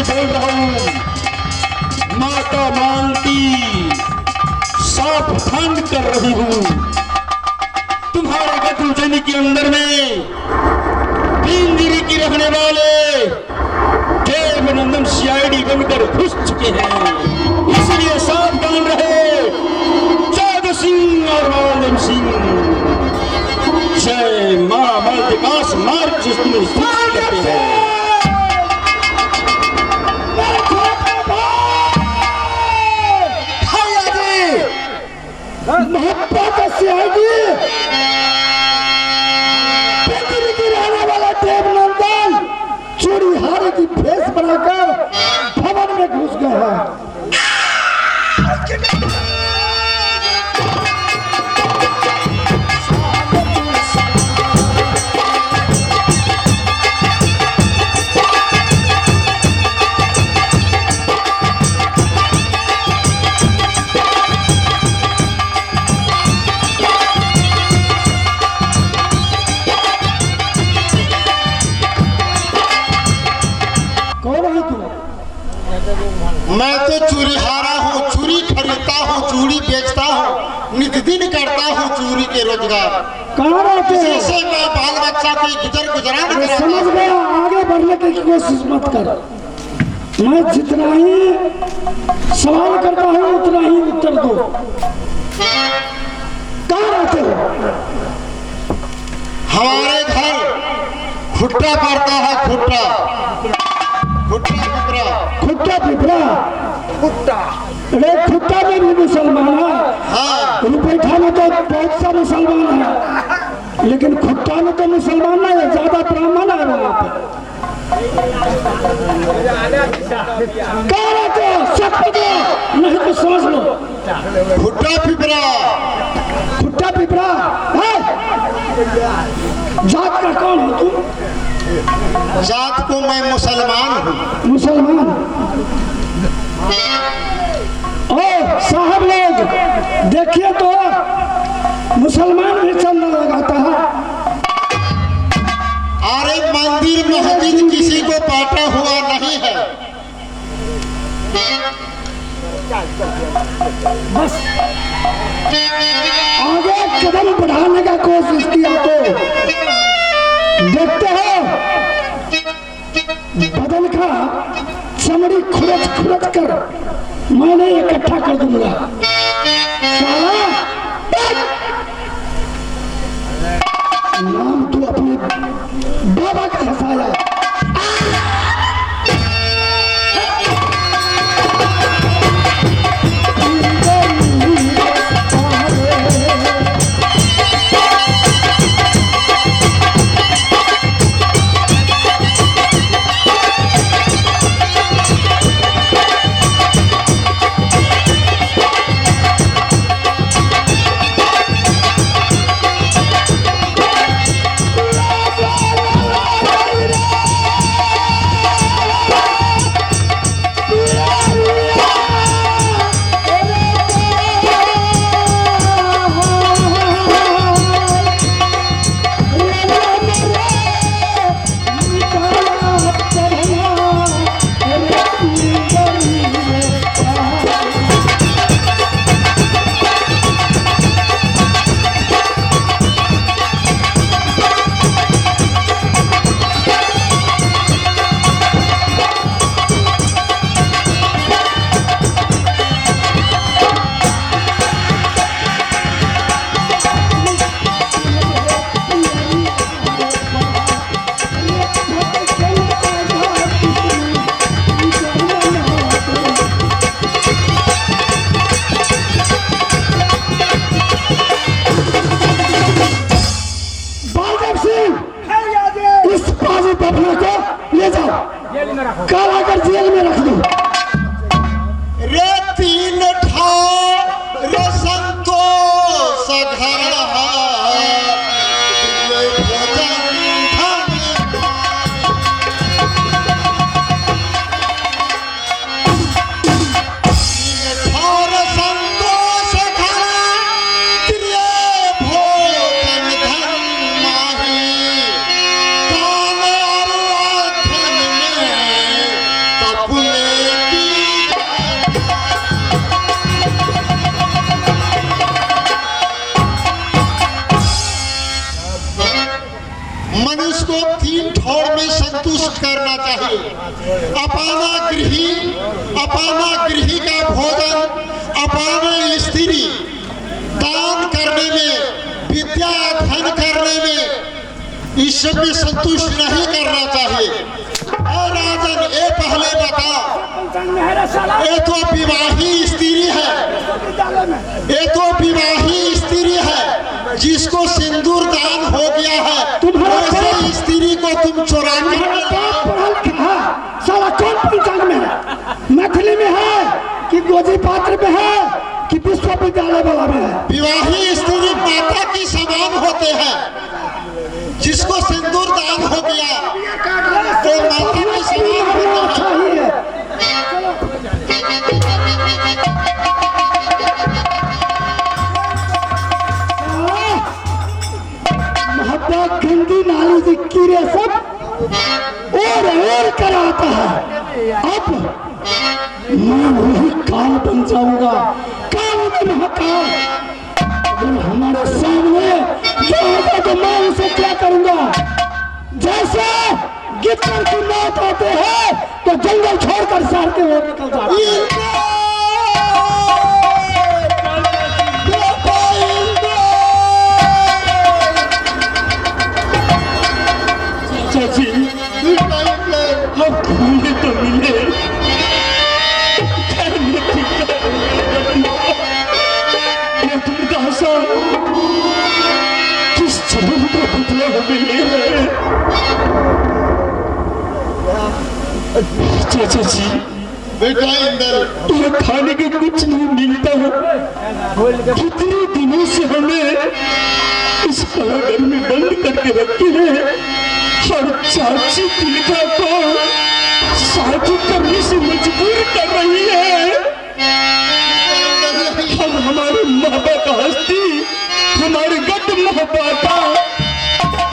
से बोल रहा हूँ, माता मानती सावधान कर रही हूँ। तुम्हारे गत उज्जैनी के अंदर में पिंजरे की रखने वाले देवनंदन सीआईडी बनकर घुस चुके हैं, इसलिए सावधान रहे जादू सिंह और मालम सिंह। जय मां मल्टिकास मार्ग जिसमें स्थित करते हैं। महात्मा का सीआईडी पिंजरे की रहने वाला देवनंदन चूड़ीहारे की भेष बनाकर भवन में घुस गया है। मैं तो चूड़ीहारा हूँ, चूड़ी खरीदता हूँ, चूड़ी बेचता हूँ, नित दिन करता हूँ चूड़ी के रोजगार। कहाँ रहते हैं? इसी से मैं बाल बच्चा की गुजरान मैं कराता समझ हूँ। गया, आगे बढ़ने की कोशिश मत कर। मैं जितना ही सवाल करता हूँ उतना ही उत्तर दो। कहाँ रहते हो? हमारे घर खुट्टा पड़ता है, खुट्टा पिपरा। खुट्टा पिपरा? अरे खुट्टा में भी मुसलमान है। हाँ, रुपैठा में तो बहुत सा मुसलमान है, लेकिन खुट्टा में तो मुसलमान नहीं है, ज्यादा ब्राह्मण है वहाँ पे। कहाँ रहते हो? सब पता नहीं तो सोच लो। खुट्टा पिपरा। खुट्टा पिपरा है? जात का कौन हो तुम? जात को मैं मुसलमान हूँ। मुसलमान? ओ साहब लोग देखिए तो मुसलमान भी चंदा लगाता है। अरे मंदिर मस्जिद किसी को बांटा हुआ नहीं है। बस आगे कदम बढ़ाने का कोशिश किया तो देखते हो बदन का चमड़ी खुरच कर मैंने इकट्ठा कर दूंगा। साला नाम तू अपने बाबा का हंसाया। कल आकर जेल में रख दो। रे तीन ठाव रे संतोष घर संतुष्ट करना चाहिए। अपाना गृही का भोजन अपाना स्त्री दान करने में, विद्या अध्ययन करने में इस सब में संतुष्ट नहीं करना चाहिए। और राजन ये पहले बताओ, ये तो विवाही स्त्री है, ये तो विवाही स्त्री है जिसको सिंदूर दान हो गया है, वैसे स्त्री को तुम चुरा साला कौन पंचांग में है? मैथिली में है कि गोजी पात्र में है कि विश्वविद्यालय वाला में है? विवाही स्त्री माता की समान होते हैं, जिसको सिंदूर दान हो गया तो माता की समान होता है। महात्मा गंदी नाली की कीड़े सब और कराता है। अब मैं वही काल बन जाऊंगा, काल में महाकाल। अगर हमारे सामने जो होगा तो मैं उसे क्या करूंगा? जैसे गिट्टर की मौत होते हैं तो जंगल छोड़कर शहर के ओर निकल जाते हैं। चाची अब घूमने तो मिले, किस जन्म का पुतला हो गई है। चाचा जी बेटा इंदर, तुम्हें खाने के कुछ नहीं मिलता है। कितने दिनों से हमें इस घर में बंद करके रखे हैं और चाची तिलका को शादी करने से मजबूर कर रही है। हम हमारे माँ बाप का हस्ती, हमारे गट माँ बाप का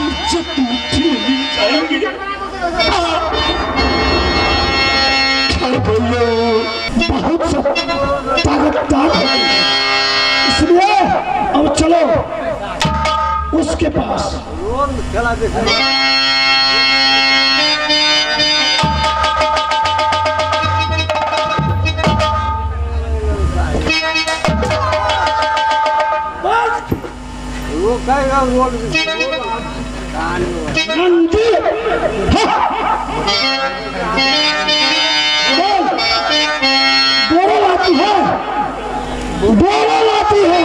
इज्जत मिट्टी में मिल जाएंगे। बहुत ताकतदार है, इसलिए अब चलो उसके पास। नंदी बोलो लाती है, बोलो लाती है,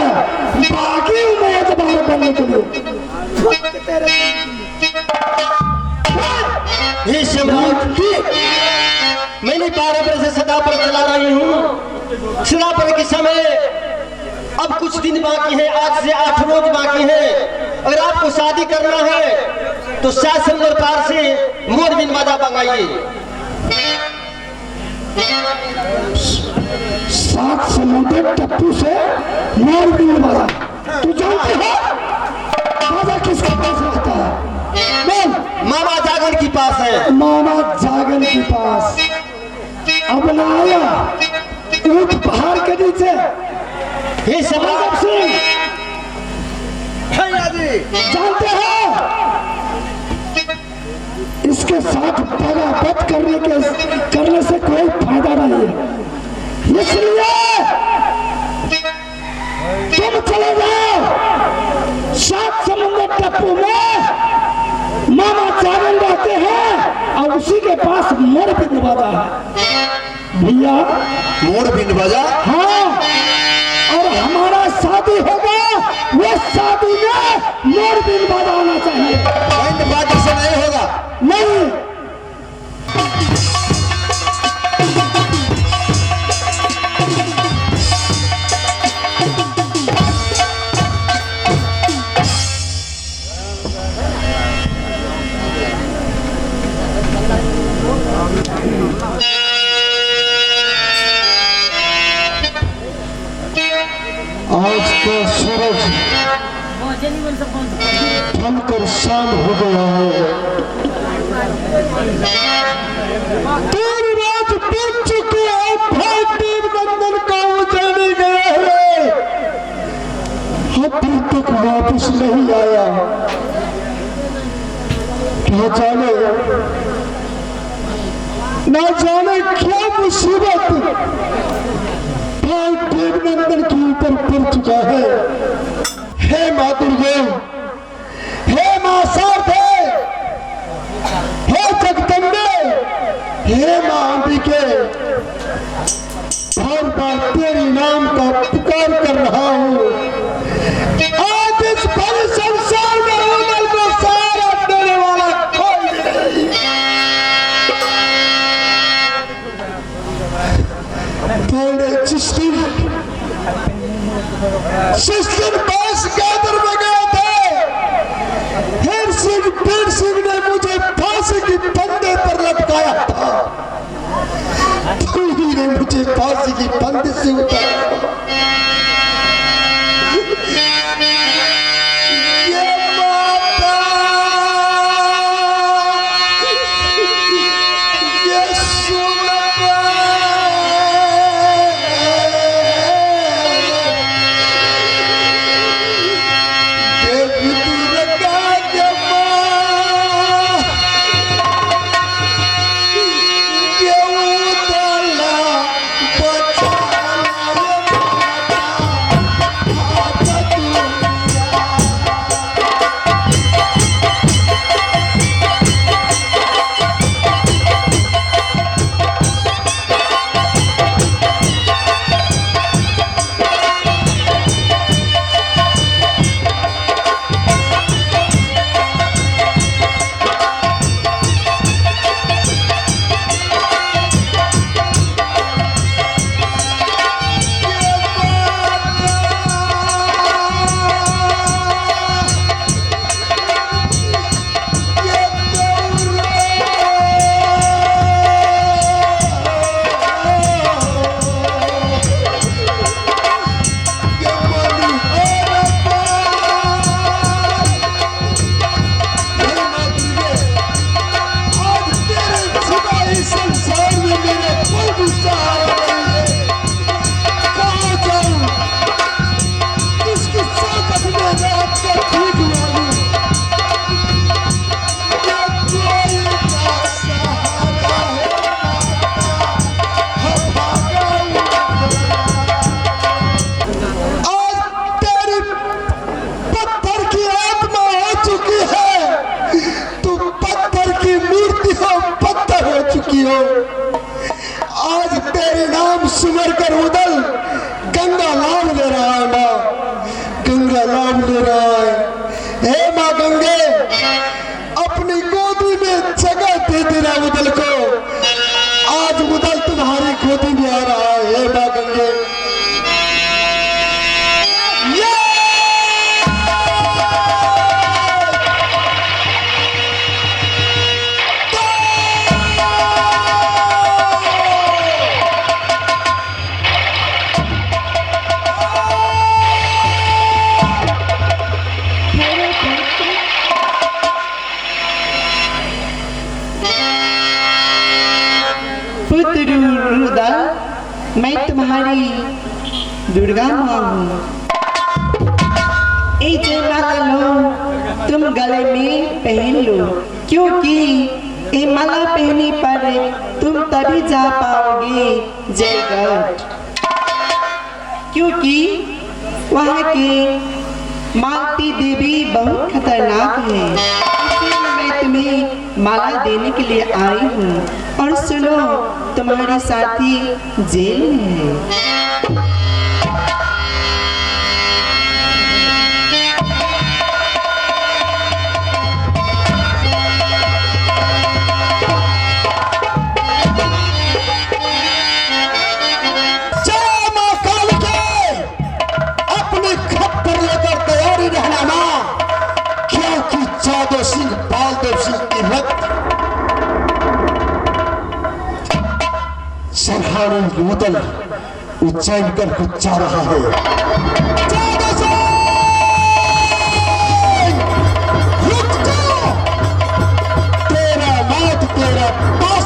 बाकी उम्मीदवार बनने के लिए। हे सम्राट, मैंने 12 वर्ष से सदा पर चला रही हूँ। सदा पर के समय अब कुछ दिन बाकी है, आज से 8 रोज बाकी है। अगर आपको शादी करना है तो शासन दरबार से मोर बिन बाजा मंगाइए। 7 समुद्र टप्पू से मोर बिन बाजा। तू जानते हो बाजा किसके पास रहता है? बोल। मामा जागन के पास है। मामा जागन के पास। अब ना आया ऊंट पहाड़ के नीचे। हे सम्राट सिंह, जानते हैं इसके साथ बगावत करने से कोई फायदा नहीं है, इसलिए तुम चले जाओ 7 समुद्र टप्पू में। मामा जागन रहते हैं और उसी के पास मोर बिन बाजा है। भैया मोर बिन बाजा? हाँ, और हमारा शादी होगा, वो शादी में मोर बिन बाजा आना चाहिए। बैंड बाजा से नहीं होगा। नहीं, आज का सूरज ढलकर शाम हो गया है। तेरी रात बीत चुकी है, भाई तीर बंधन का उजाने गया है, अभी तक वापस नहीं आया। क्या जाने ना जाने क्या मुसीबत भाई देवनंदन के ऊपर पड़ चुका है। हे माँ दुर्गे, हे माँ शारदे, हे जगदम्बे, हे माँ अंबिके, बार बार तेरे नाम का पुकार कर रहा हूँ। आज इस भरे संसार में उमल को सारा देने वाला कोई नहीं। मैंने जिस दिन बांस गादर में गए थे, हेर सिंह पीर सिंह ने मुझे फांसी की फंदे पर लटकाया था, तू ही ने मुझे फांसी की फंदे से उतारा। ये माता, ये सुनबा, देवी दुर्गा के माँ, ये उतला सिमर कर उदल गंगा लाभ ले रहा है। माँ गंगा लाभ ले रहा है। हे माँ गंगे, अपनी गोदी में जगह दे देना उदल को। आज उदल तुम्हारी गोदी में आ रहा है। हे माँ गंगे, मैं तुम्हारी दुर्गा माँ हूँ। ए जयमाला लो, तुम गले में पहन लो, क्योंकि ये माला पहनने पर तुम तभी जा पाओगे जयगढ़, क्योंकि वहाँ के मालती देवी बहुत खतरनाक है। इसलिए मैं तुम्हें माला देने के लिए आई हूँ। और सुनो, तुम्हारी साथी जेल में है। सरहानी उदल उज्जैन कर कुछ जा रहा है। रुक जाओ, तेरा मौत तेरा पास।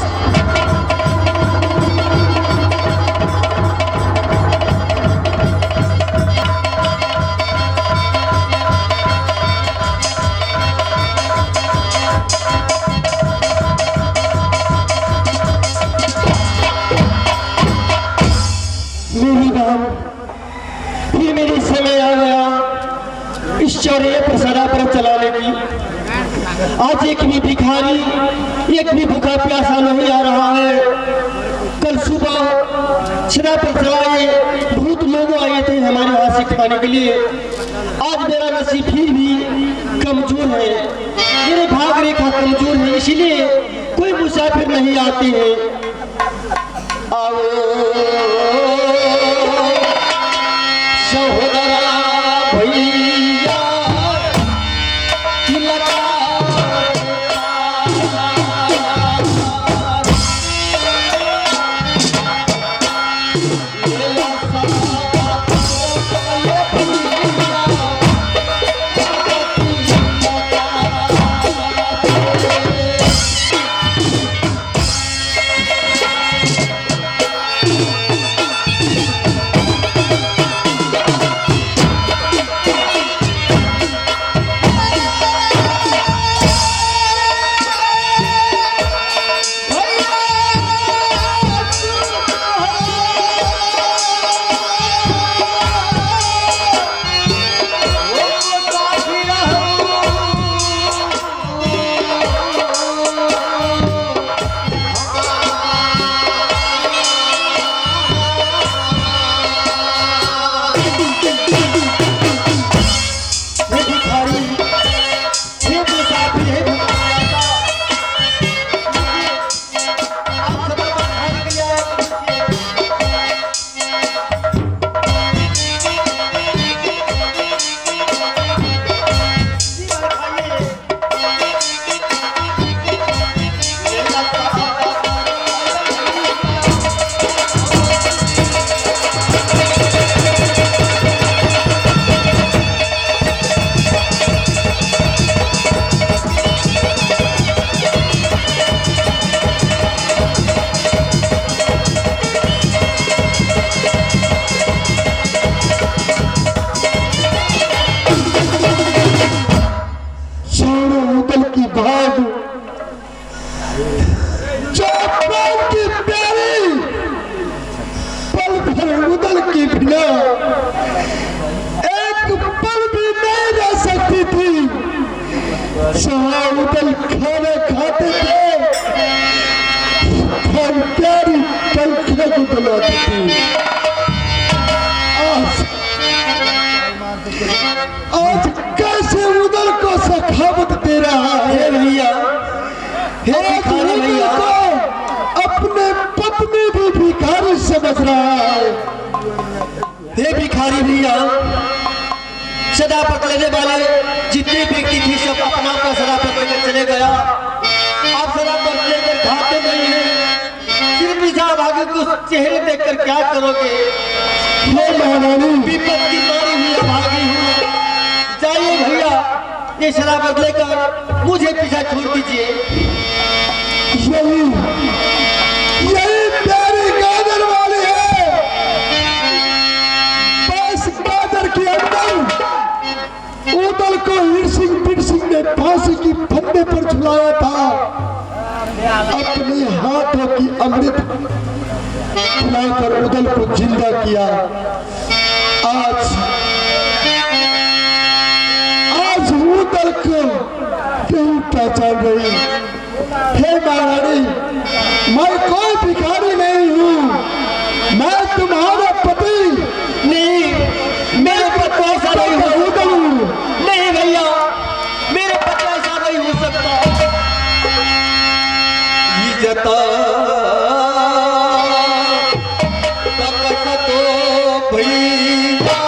रही है प्रसादा पर चलाने की। आज एक भी भिखारी, एक भी भूखा प्यासा नहीं आ रहा है। कल सुबह सिरा पर चलाए, बहुत लोग आए थे हमारे यहाँ से खाने के लिए। आज मेरा नसीब फिर भी कमजोर है, मेरे भाग रेखा कमजोर है, इसलिए कोई मुसाफिर नहीं आते हैं। आओ सहोदरा भैया उदल खाना खाते थे, हम प्यारी पंखा को बुलाते थे। आज कैसे उदल को सखावत दे रहा है भैया। भैया को अपने पत्नी भी भिखारी समझ रहा है। हे भिखारी भैया, सदा पकड़ने वाले जितने व्यक्ति थे सब अपना का सदा पकड़कर चले गया। आप सदा पकड़कर खाते नहीं हैं, सिर्फ इस भाग्य को चेहरे देखकर क्या करोगे। विपद की मारी हुई अभागी हूँ। जाइए भैया, ये शराब बदले कर मुझे पीछा छोड़ दीजिए। यही प्यारी गाजर वाली है। बस गाजर के अंदर उदल को हीर सिंह ने फांसी की फंदे पर झुलाया था। अपने हाथों की अमृत पिलाकर उदल को जिंदा किया। आज उदल को नहीं पहचान रही। हे महारानी, मैं कोई भिखारी नहीं हूँ, मैं तुम्हारा पति। नहीं, मेरे पति ऐसा नहीं हो सकता। नहीं भैया, मेरे पति ऐसा नहीं हो सकता। इज्जत तो भैया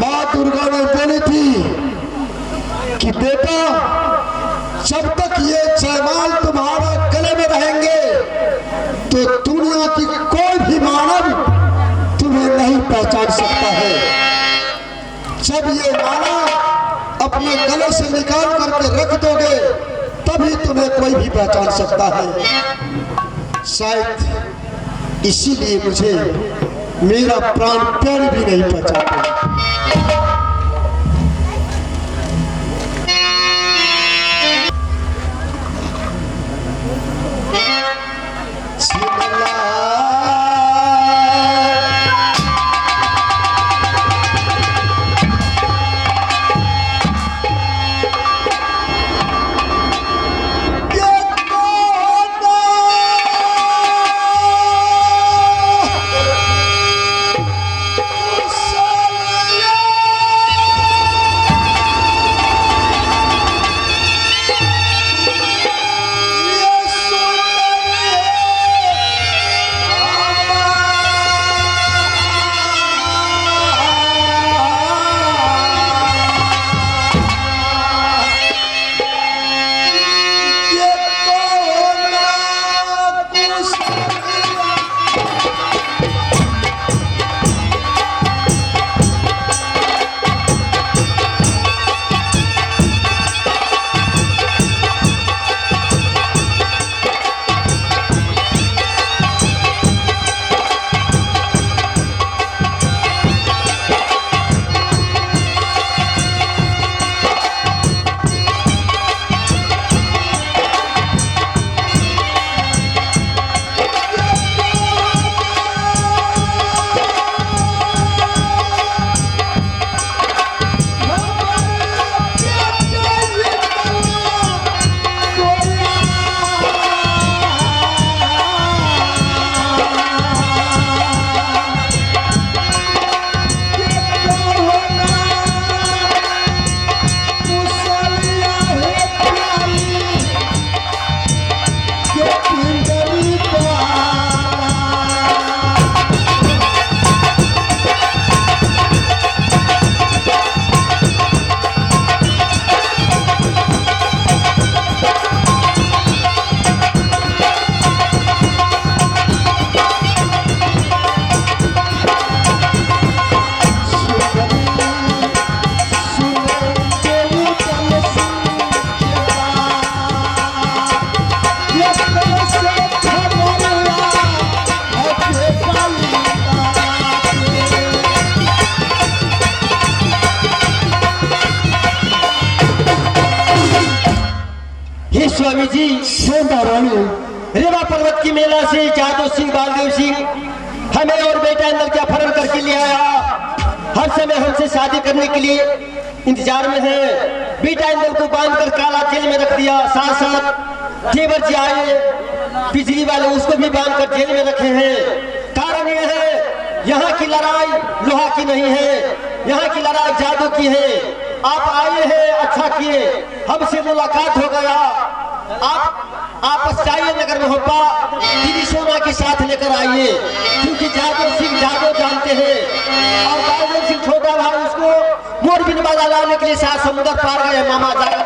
माँ दुर्गा ने बोली थी कि बेटा जब तक ये जयमाल तुम्हारे गले में रहेंगे तो दुनिया की कोई भी मानव तुम्हें नहीं पहचान सकता है। जब ये माला अपने गले से निकाल करके रख दोगे तभी तुम्हें कोई भी पहचान सकता है। शायद इसीलिए मुझे मेरा प्राण प्यार भी नहीं पहचानता। स्वामी जी रेवा पर्वत की मेला से जादव सिंह बालदेव सिंह हमें और बेटा इंदल का अपहरण करके ले आया। हर समय हमसे शादी करने के लिए इंतजार में है। बेटा इंदल को बांधकर काला जेल में रख दिया। साथ साथ जेवर जी आए बिजली वाले, उसको भी बांधकर जेल में रखे हैं। कारण यह है यहाँ की लड़ाई लोहा की नहीं है, यहाँ की लड़ाई जादू की है। आप आए हैं, अच्छा किए, हमसे मुलाकात हो गया। आप आपस जाइए नगर में होपा, दीदी सोना के साथ लेकर आइए, क्योंकि जादव सिंह जादव जानते हैं। और बालदेव सिंह छोटा भाई उसको मोरबिन बाजा लाने के लिए साथ समुद्र पार गए मामा जाकर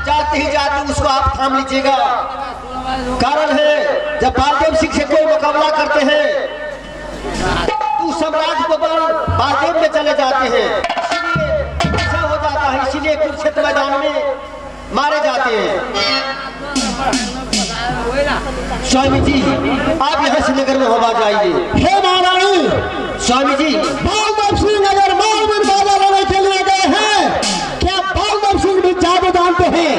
जाते ही जाते उसको आप थाम लीजिएगा। कारण है जब बालदेव सिंह से कोई मुकाबला करते हैं तो सम्राट को बालदेव में चले जाते हैं, इसलिए ऐसा हो जाता है। इसीलिए कुरुक्षेत्र मैदान में मारे जाते हैं। स्वामी जी आप यहाँ से नगर में होगा जाइए। हे महारानी, स्वामी जी बालदेव सिंह नगर मोरबिन बाजा लाने के लिए गए हैं। क्या बालदेव सिंह भी जादू जानते हैं?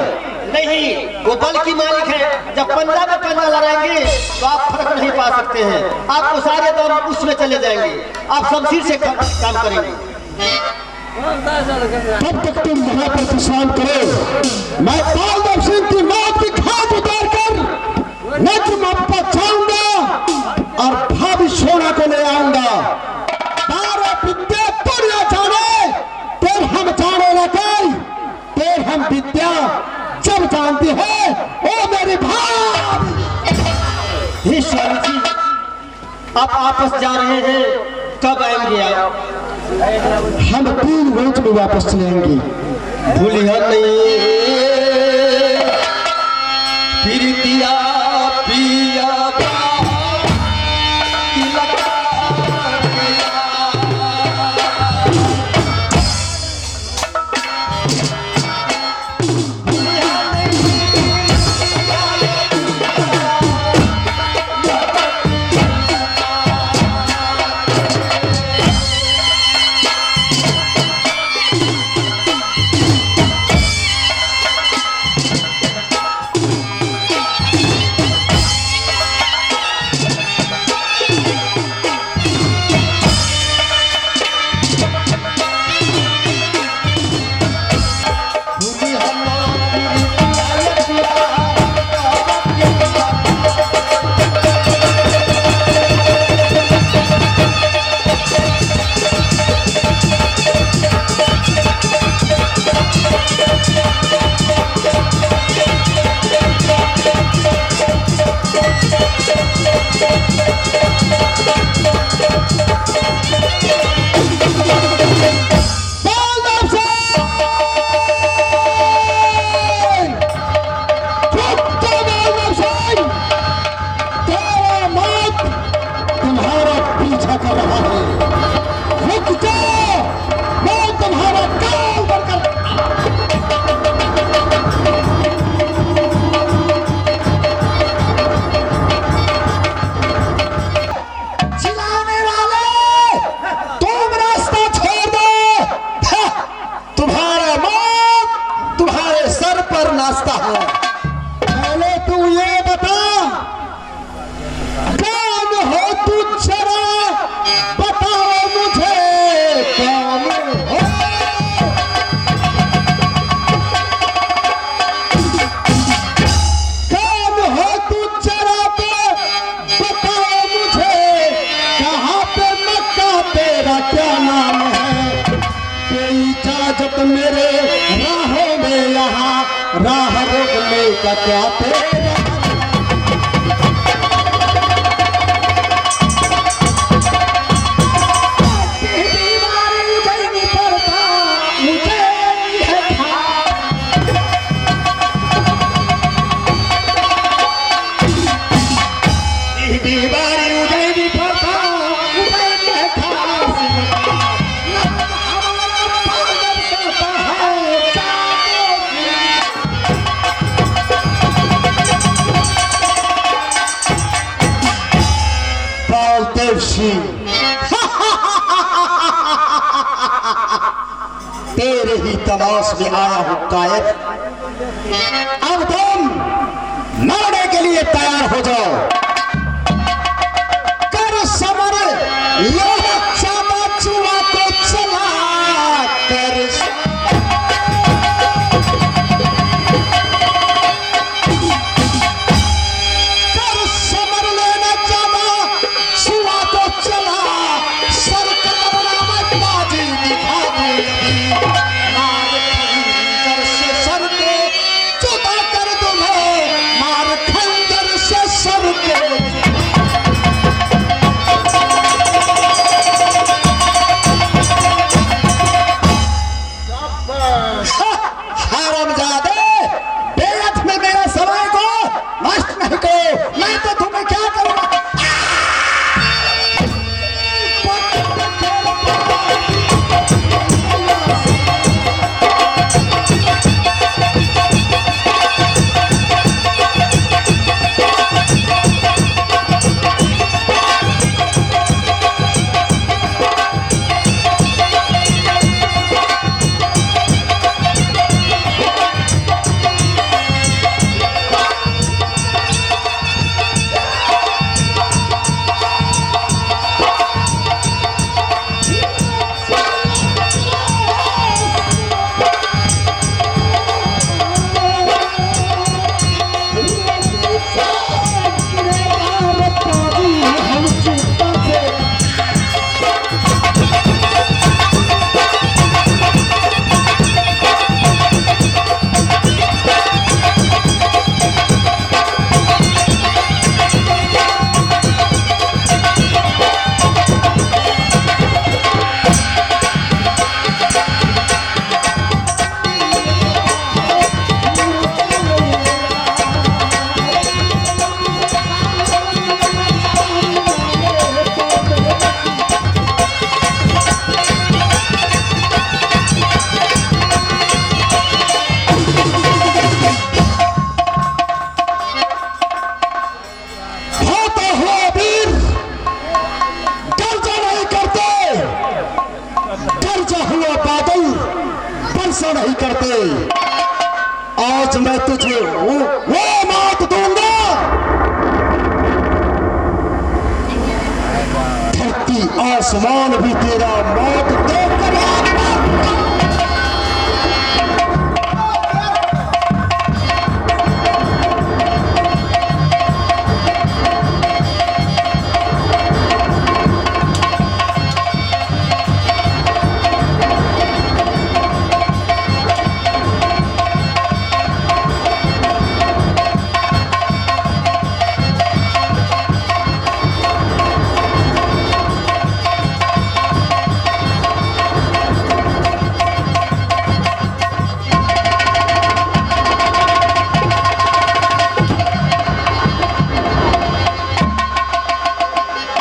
नहीं, वो बल की मालिक है। जब पंजा में पंजा लड़ाएंगे तो आप फर्क नहीं पा सकते हैं। आपको सारे दम उसमें चले जाएंगे, आप शमशीर से काम करेंगे। तब तक तुम यहाँ पर विश्राम करो। मैं बालदेव सिंह की मौत की खाद उतार कर नजम पर जाऊंगा और भाभी सोना को ले आऊंगा। बारह विद्या दुनिया जाने, फिर हम जाने लगे, फिर हम विद्या जब जानती है ओ मेरी भाभी। हे स्वामी जी आप आपस जा रहे हैं, कब आएंगे आप? हम 3 रोज में वापस चलेंगे। भूलिया नहीं फिर दिया पिया नाश्ता है। पहले तू ये बता, कौन हो तू? जरा बताओ मुझे, कौन हो? कौन हो तू? जरा बताओ मुझे, कहाँ पे मक्का तेरा क्या नाम है? कोई इजाजत मेरे राहों में, यहाँ राह रोकने का क्या तेरा? तेरे ही तलाश में आया हूं कायद। अब तुम मरने के लिए तैयार हो जाओ। कर समर लो चाबा चुआ को चला कर। आज मैं तुझे वो मौत दूंगा। धरती आसमान भी तेरा मौत देगा।